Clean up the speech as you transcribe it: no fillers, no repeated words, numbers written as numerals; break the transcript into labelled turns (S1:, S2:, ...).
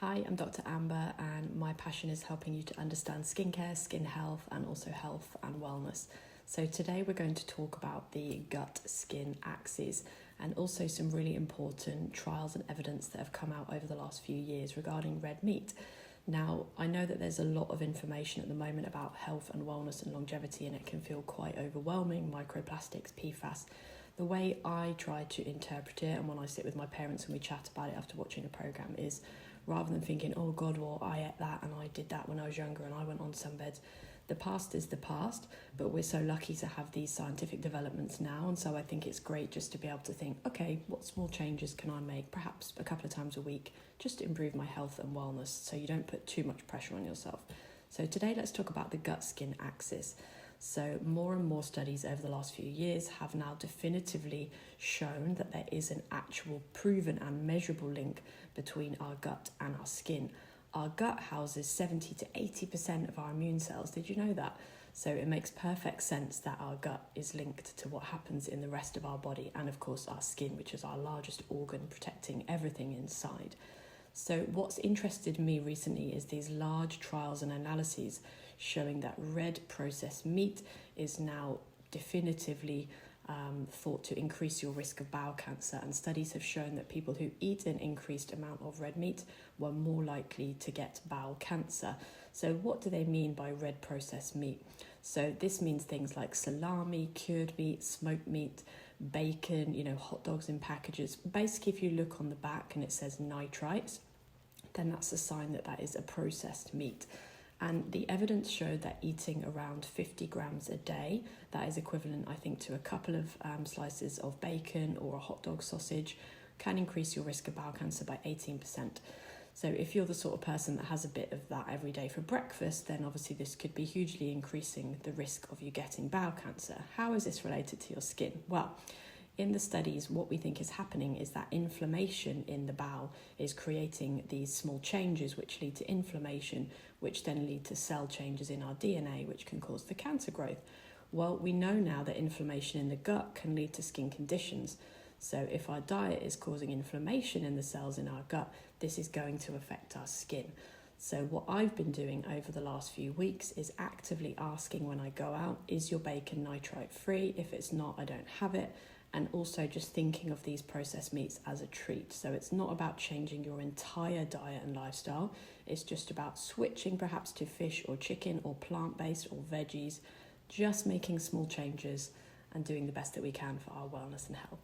S1: Hi, I'm Dr. Amber, and my passion is helping you to understand skincare, skin health, and also health and wellness. So today we're going to talk about the gut-skin axis and also some really important trials and evidence that have come out over the last few years regarding red meat. Now, I know that there's a lot of information at the moment about health and wellness and longevity, and it can feel quite overwhelming, microplastics, PFAS. The way I try to interpret it, and when I sit with my parents and we chat about it after watching a programme, is rather than thinking, oh God, well, I ate that and I did that when I was younger and I went on sunbeds. The past is the past, but we're so lucky to have these scientific developments now. And so I think it's great just to be able to think, okay, what small changes can I make, perhaps a couple of times a week, just to improve my health and wellness so you don't put too much pressure on yourself. So today let's talk about the gut-skin axis. So more and more studies over the last few years have now definitively shown that there is an actual proven and measurable link between our gut and our skin. Our gut houses 70 to 80% of our immune cells. Did you know that? So it makes perfect sense that our gut is linked to what happens in the rest of our body, and of course our skin, which is our largest organ protecting everything inside. So what's interested me recently is these large trials and analyses showing that red processed meat is now definitively thought to increase your risk of bowel cancer, and studies have shown that people who eat an increased amount of red meat were more likely to get bowel cancer. So what do they mean by red processed meat? So this means things like salami, cured meat, smoked meat, bacon, hot dogs in packages. Basically, if you look on the back and it says nitrites, then that's a sign that that is a processed meat. And the evidence showed that eating around 50 grams a day, that is equivalent, I think, to a couple of slices of bacon or a hot dog sausage, can increase your risk of bowel cancer by 18%. So if you're the sort of person that has a bit of that every day for breakfast, then obviously this could be hugely increasing the risk of you getting bowel cancer. How is this related to your skin? Well, in the studies, what we think is happening is that inflammation in the bowel is creating these small changes which lead to inflammation, which then lead to cell changes in our DNA, which can cause the cancer growth. Well, we know now that inflammation in the gut can lead to skin conditions. So if our diet is causing inflammation in the cells in our gut, this is going to affect our skin. So what I've been doing over the last few weeks is actively asking when I go out, is your bacon nitrite free? If it's not, I don't have it. And also just thinking of these processed meats as a treat. So it's not about changing your entire diet and lifestyle. It's just about switching perhaps to fish or chicken or plant-based or veggies, just making small changes and doing the best that we can for our wellness and health.